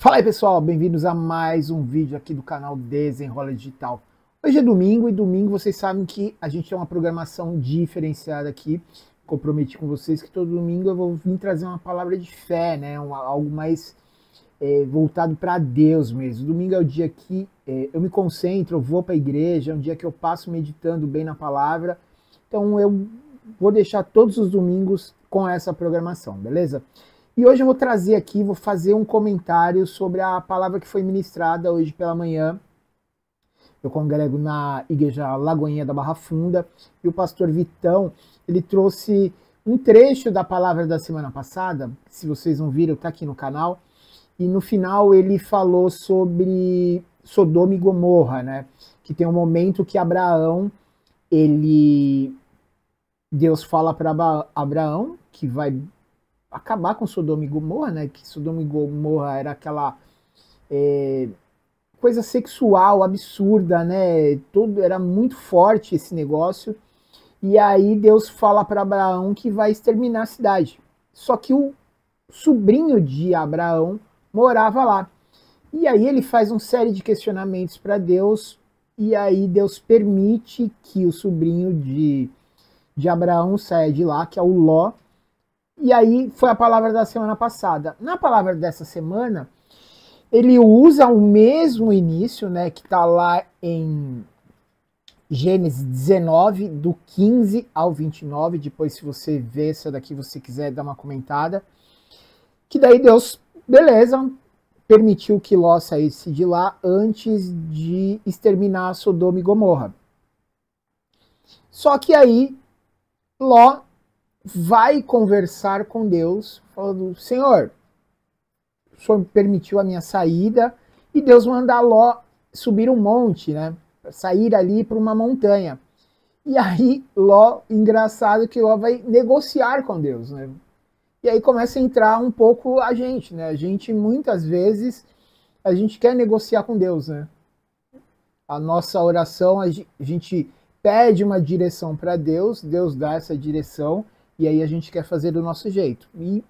Fala aí pessoal, bem-vindos a mais um vídeo aqui do canal Desenrola Digital. Hoje é domingo e domingo vocês sabem que a gente tem uma programação diferenciada aqui. Comprometi com vocês que todo domingo eu vou vir trazer uma palavra de fé, né? Algo mais voltado para Deus mesmo. Domingo é o dia que eu me concentro, eu vou para a igreja, é um dia que eu passo meditando bem na palavra. Então eu vou deixar todos os domingos com essa programação, beleza? E hoje eu vou trazer aqui, vou fazer um comentário sobre a palavra que foi ministrada hoje pela manhã. Eu congrego na igreja Lagoinha da Barra Funda e o pastor Vitão, ele trouxe um trecho da palavra da semana passada, se vocês não viram, tá aqui no canal, e no final ele falou sobre Sodoma e Gomorra, né? Que tem um momento que Abraão, Deus fala para Abraão que vai acabar com Sodoma e Gomorra, né? Que Sodoma e Gomorra era aquela coisa sexual absurda, né? Tudo era muito forte esse negócio. E aí Deus fala para Abraão que vai exterminar a cidade. Só que o sobrinho de Abraão morava lá. E aí ele faz uma série de questionamentos para Deus. E aí Deus permite que o sobrinho de Abraão saia de lá, que é o Ló. E aí foi a palavra da semana passada. Na palavra dessa semana, ele usa o mesmo início, né, que está lá em Gênesis 19, do 15 ao 29. Depois, se você ver essa daqui, você quiser dar uma comentada. Que daí Deus, beleza, permitiu que Ló saísse de lá antes de exterminar Sodoma e Gomorra. Só que aí Ló vai conversar com Deus, falando: Senhor, o Senhor permitiu a minha saída, e Deus manda Ló subir um monte, né? Sair ali para uma montanha. E aí Ló, engraçado que Ló vai negociar com Deus, né? E aí começa a entrar um pouco a gente, né? A gente, muitas vezes, a gente quer negociar com Deus, né? A nossa oração, a gente pede uma direção para Deus, Deus dá essa direção, e aí a gente quer fazer do nosso jeito. E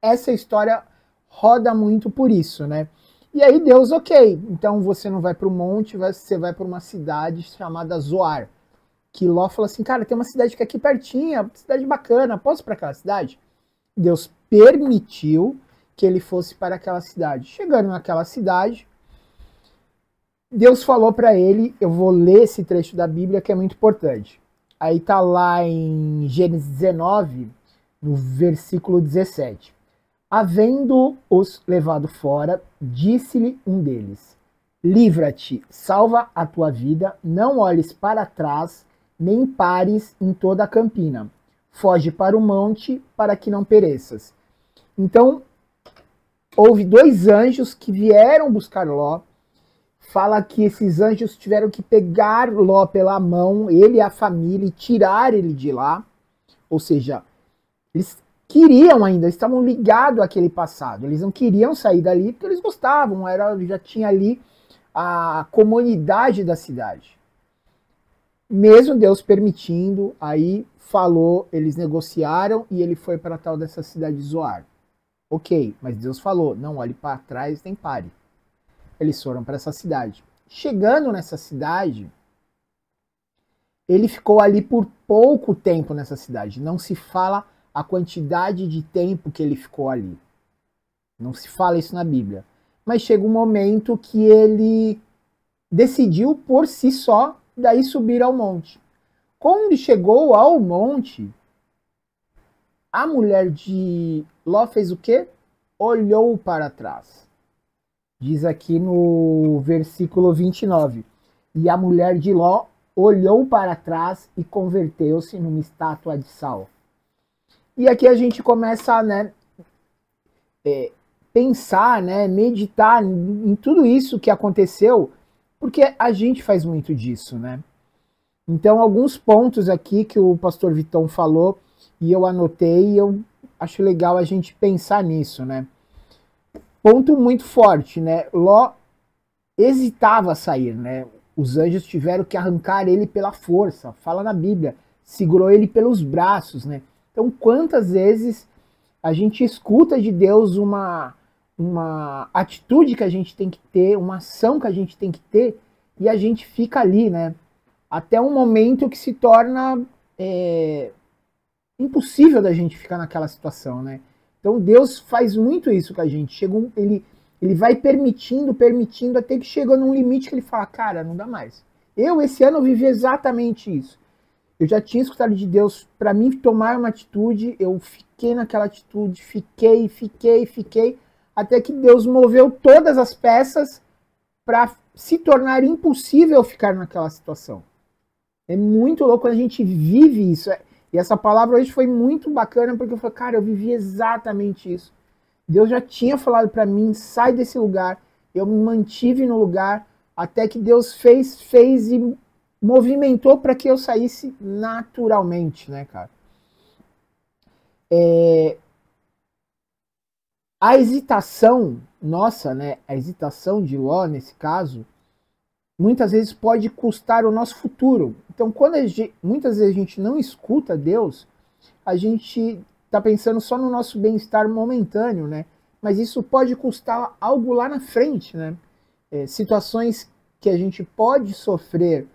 essa história roda muito por isso, né? E aí Deus, ok, então você não vai para o monte, você vai para uma cidade chamada Zoar. Que Ló falou assim: cara, tem uma cidade que é aqui pertinho, cidade bacana, posso ir para aquela cidade? Deus permitiu que ele fosse para aquela cidade. Chegando naquela cidade, Deus falou para ele, eu vou ler esse trecho da Bíblia que é muito importante. Aí tá lá em Gênesis 19, no versículo 17. Havendo-os levado fora, disse-lhe um deles: livra-te, salva a tua vida, não olhes para trás, nem pares em toda a campina. Foge para o monte, para que não pereças. Então, houve dois anjos que vieram buscar Ló. Fala que esses anjos tiveram que pegar Ló pela mão, ele e a família, e tirar ele de lá. Ou seja, eles queriam ainda, estavam ligados àquele passado. Eles não queriam sair dali porque eles gostavam, já tinha ali a comunidade da cidade. Mesmo Deus permitindo, aí falou, eles negociaram e ele foi para a tal dessa cidade de Zoar. Ok, mas Deus falou, não olhe para trás nem pare. Eles foram para essa cidade. Chegando nessa cidade, ele ficou ali por pouco tempo nessa cidade. Não se fala a quantidade de tempo que ele ficou ali. Não se fala isso na Bíblia. Mas chega um momento que ele decidiu por si só daí subir ao monte. Quando chegou ao monte, a mulher de Ló fez o quê? Olhou para trás. Diz aqui no versículo 29. E a mulher de Ló olhou para trás e converteu-se numa estátua de sal. E aqui a gente começa, né, pensar, né, meditar em tudo isso que aconteceu, porque a gente faz muito disso, né? Então, alguns pontos aqui que o pastor Vitão falou e eu anotei, e eu acho legal a gente pensar nisso, né? Ponto muito forte, né? Ló hesitava a sair, né? Os anjos tiveram que arrancar ele pela força, fala na Bíblia, segurou ele pelos braços, né? Então, quantas vezes a gente escuta de Deus uma atitude que a gente tem que ter, uma ação que a gente tem que ter, e a gente fica ali, né? Até um momento que se torna impossível da gente ficar naquela situação, né? Então Deus faz muito isso com a gente. Ele vai permitindo, até que chega num limite que ele fala, cara, não dá mais. Esse ano, eu vivi exatamente isso. Eu já tinha escutado de Deus para mim tomar uma atitude, eu fiquei naquela atitude, fiquei, até que Deus moveu todas as peças para se tornar impossível ficar naquela situação. É muito louco quando a gente vive isso. E essa palavra hoje foi muito bacana, porque eu falei, cara, eu vivi exatamente isso. Deus já tinha falado para mim, sai desse lugar. Eu me mantive no lugar, até que Deus fez e movimentou para que eu saísse naturalmente, né, cara? A hesitação nossa, né, a hesitação de Ló, nesse caso, muitas vezes pode custar o nosso futuro. Então, quando muitas vezes a gente não escuta Deus, a gente está pensando só no nosso bem-estar momentâneo, né? Mas isso pode custar algo lá na frente, né? Situações que a gente pode sofrer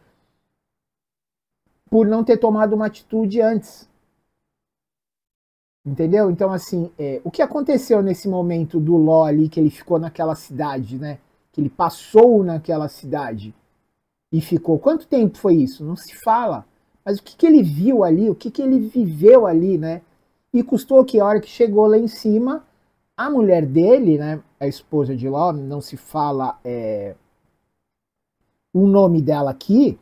por não ter tomado uma atitude antes. Entendeu? Então, assim, o que aconteceu nesse momento do Ló ali, que ele ficou naquela cidade, né? Que ele passou naquela cidade e ficou. Quanto tempo foi isso? Não se fala. Mas o que ele viu ali, o que ele viveu ali, né? E custou que a hora que chegou lá em cima, a mulher dele, né? A esposa de Ló, não se fala o nome dela aqui,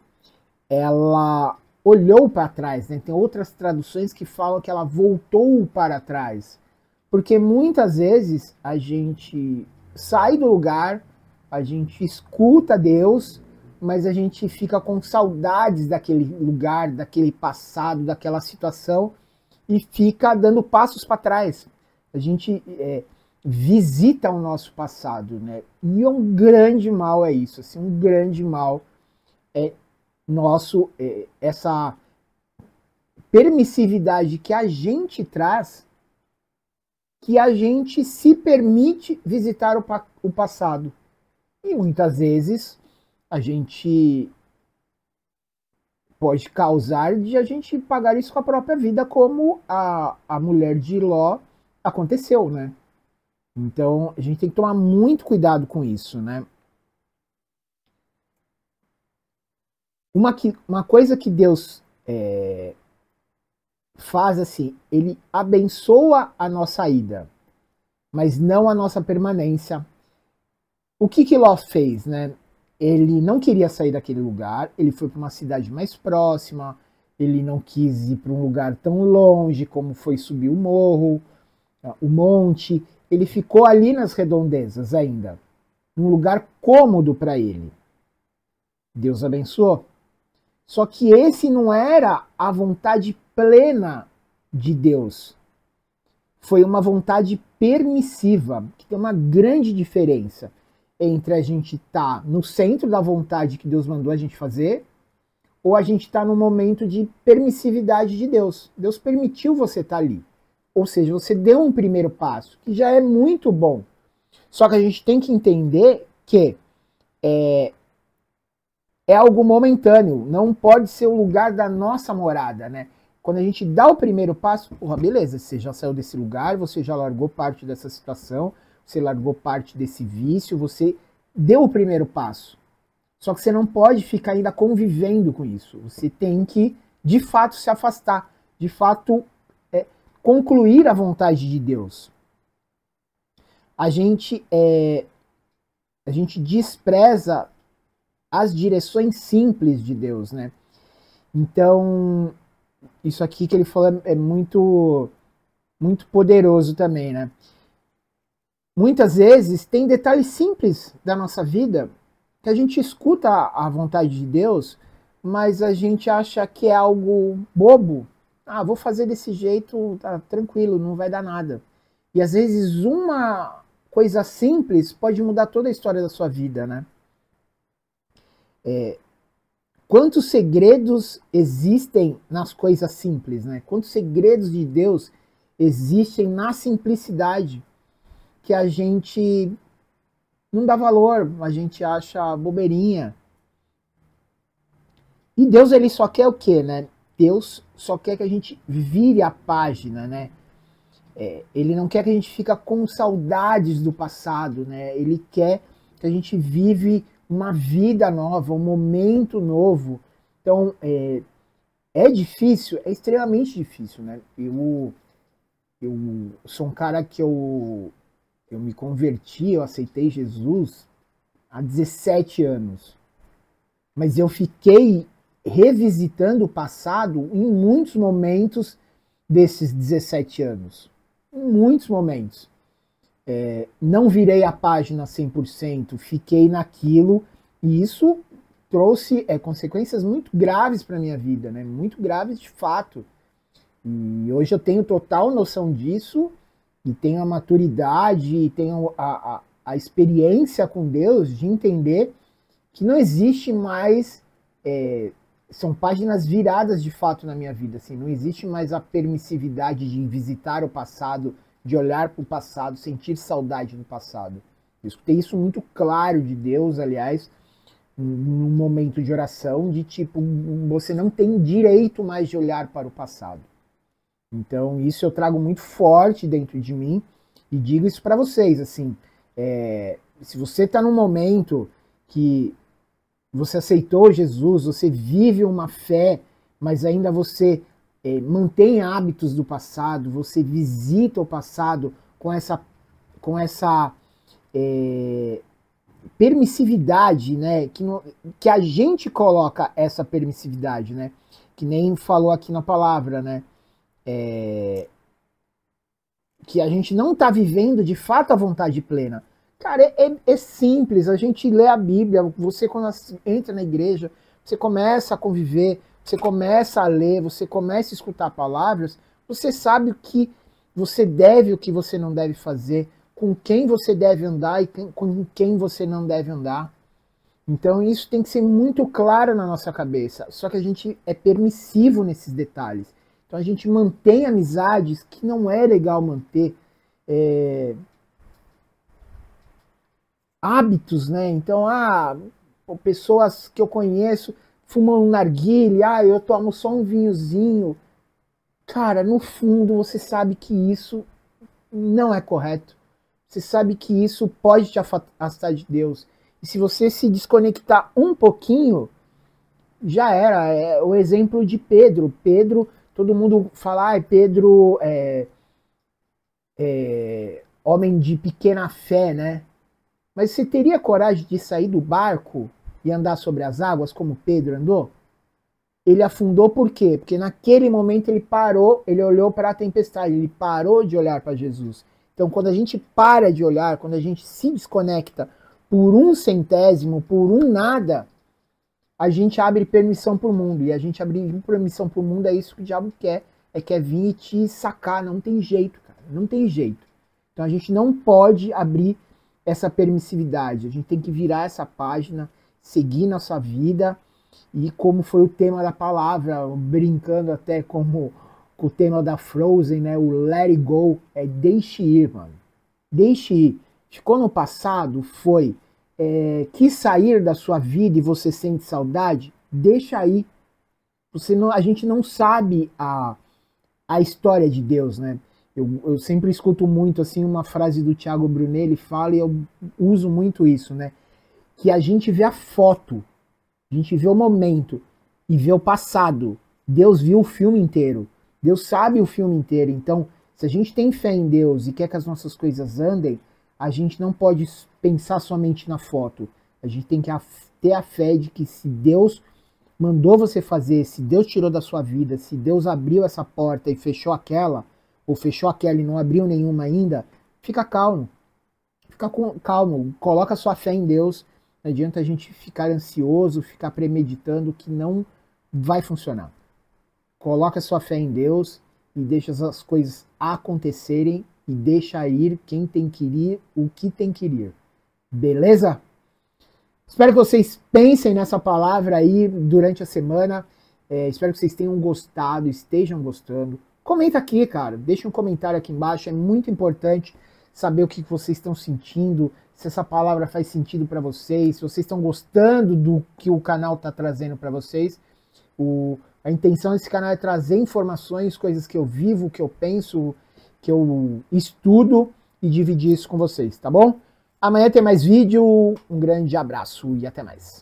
ela olhou para trás, né? Tem outras traduções que falam que ela voltou para trás. Porque muitas vezes a gente sai do lugar, a gente escuta Deus, mas a gente fica com saudades daquele lugar, daquele passado, daquela situação, e fica dando passos para trás. A gente visita o nosso passado, né? E um grande mal é isso, assim, um grande mal é nosso, essa permissividade que a gente traz, que a gente se permite visitar o passado. E muitas vezes a gente pode causar de a gente pagar isso com a própria vida, como a mulher de Ló aconteceu, né? Então a gente tem que tomar muito cuidado com isso, né? Uma coisa que Deus faz assim, ele abençoa a nossa ida, mas não a nossa permanência. O que Ló fez, né? Ele não queria sair daquele lugar, ele foi para uma cidade mais próxima, ele não quis ir para um lugar tão longe como foi subir o morro, o monte, ele ficou ali nas redondezas ainda, um lugar cômodo para ele. Deus abençoou. Só que esse não era a vontade plena de Deus. Foi uma vontade permissiva, que tem uma grande diferença entre a gente estar no centro da vontade que Deus mandou a gente fazer, ou a gente está no momento de permissividade de Deus. Deus permitiu você estar ali. Ou seja, você deu um primeiro passo, que já é muito bom. Só que a gente tem que entender que é algo momentâneo, não pode ser o lugar da nossa morada, né? Quando a gente dá o primeiro passo, porra, beleza, você já saiu desse lugar, você já largou parte dessa situação, você largou parte desse vício, você deu o primeiro passo. Só que você não pode ficar ainda convivendo com isso. Você tem que, de fato, se afastar, de fato, concluir a vontade de Deus. A gente despreza as direções simples de Deus, né? Então, isso aqui que ele falou é muito, muito poderoso também, né? Muitas vezes tem detalhes simples da nossa vida que a gente escuta a vontade de Deus, mas a gente acha que é algo bobo. Ah, vou fazer desse jeito, tá tranquilo, não vai dar nada. E às vezes uma coisa simples pode mudar toda a história da sua vida, né? Quantos segredos existem nas coisas simples, né? Quantos segredos de Deus existem na simplicidade? que a gente não dá valor, a gente acha bobeirinha. E Deus, ele só quer o quê, né? Deus só quer que a gente vire a página, né? Ele não quer que a gente fique com saudades do passado, né? Ele quer que a gente vive uma vida nova, um momento novo. Então, é difícil, é extremamente difícil, né? Eu sou um cara que eu me converti, eu aceitei Jesus há 17 anos. Mas eu fiquei revisitando o passado em muitos momentos desses 17 anos. Em muitos momentos. Não virei a página 100%, fiquei naquilo, e isso trouxe consequências muito graves para a minha vida, né? Muito graves de fato. E hoje eu tenho total noção disso, e tenho a maturidade, e tenho a experiência com Deus de entender que não existe mais... são páginas viradas de fato na minha vida, assim, não existe mais a permissividade de visitar o passado, de olhar para o passado, sentir saudade do passado. Eu escutei isso muito claro de Deus, aliás, num momento de oração, de tipo, você não tem direito mais de olhar para o passado. Então isso eu trago muito forte dentro de mim e digo isso para vocês, assim, se você está num momento que você aceitou Jesus, você vive uma fé, mas ainda você mantém hábitos do passado, você visita o passado com essa permissividade, né? Que a gente coloca essa permissividade, né? Que nem falou aqui na palavra, né? Que a gente não está vivendo de fato a vontade plena. Cara, é simples, a gente lê a Bíblia, você quando entra na igreja, você começa a conviver, você começa a ler, você começa a escutar palavras, você sabe o que você deve e o que você não deve fazer, com quem você deve andar e com quem você não deve andar. Então isso tem que ser muito claro na nossa cabeça, só que a gente é permissivo nesses detalhes. Então a gente mantém amizades que não é legal manter, hábitos, né? Então, pessoas que eu conheço fumam um narguilé, eu tomo só um vinhozinho. Cara, no fundo você sabe que isso não é correto. Você sabe que isso pode te afastar de Deus. E se você se desconectar um pouquinho, já era. É o exemplo de Pedro. Pedro, todo mundo fala, Pedro homem de pequena fé, né? Mas você teria coragem de sair do barco e andar sobre as águas como Pedro andou? Ele afundou por quê? Porque naquele momento ele parou, ele olhou para a tempestade, ele parou de olhar para Jesus. Então quando a gente para de olhar, quando a gente se desconecta por um centésimo, por um nada, a gente abre permissão para o mundo. E a gente abrir permissão para o mundo é isso que o diabo quer, quer vir e te sacar. Não tem jeito, cara, não tem jeito. Então a gente não pode abrir essa permissividade, a gente tem que virar essa página, seguir nossa vida, e como foi o tema da palavra, brincando até como com o tema da Frozen, né, o let it go, deixe ir, mano, deixe ir. Ficou no passado, foi, quis sair da sua vida e você sente saudade, deixa aí. A gente não sabe a história de Deus, né? Eu sempre escuto muito assim uma frase do Thiago Brunet, ele fala, e eu uso muito isso, né? Que a gente vê a foto, a gente vê o momento e vê o passado. Deus viu o filme inteiro, Deus sabe o filme inteiro. Então, se a gente tem fé em Deus e quer que as nossas coisas andem, a gente não pode pensar somente na foto. A gente tem que ter a fé de que se Deus mandou você fazer, se Deus tirou da sua vida, se Deus abriu essa porta e fechou aquela, ou fechou aquela e não abriu nenhuma ainda, fica calmo. Fica calmo, coloca sua fé em Deus. Não adianta a gente ficar ansioso, ficar premeditando, que não vai funcionar. Coloca sua fé em Deus e deixa as coisas acontecerem e deixa ir quem tem que ir, o que tem que ir. Beleza? Espero que vocês pensem nessa palavra aí durante a semana. Espero que vocês tenham gostado, estejam gostando. Comenta aqui, cara. Deixa um comentário aqui embaixo, é muito importante saber o que vocês estão sentindo, se essa palavra faz sentido para vocês, se vocês estão gostando do que o canal está trazendo para vocês. A intenção desse canal é trazer informações, coisas que eu vivo, que eu penso, que eu estudo e dividir isso com vocês, tá bom? Amanhã tem mais vídeo, um grande abraço e até mais.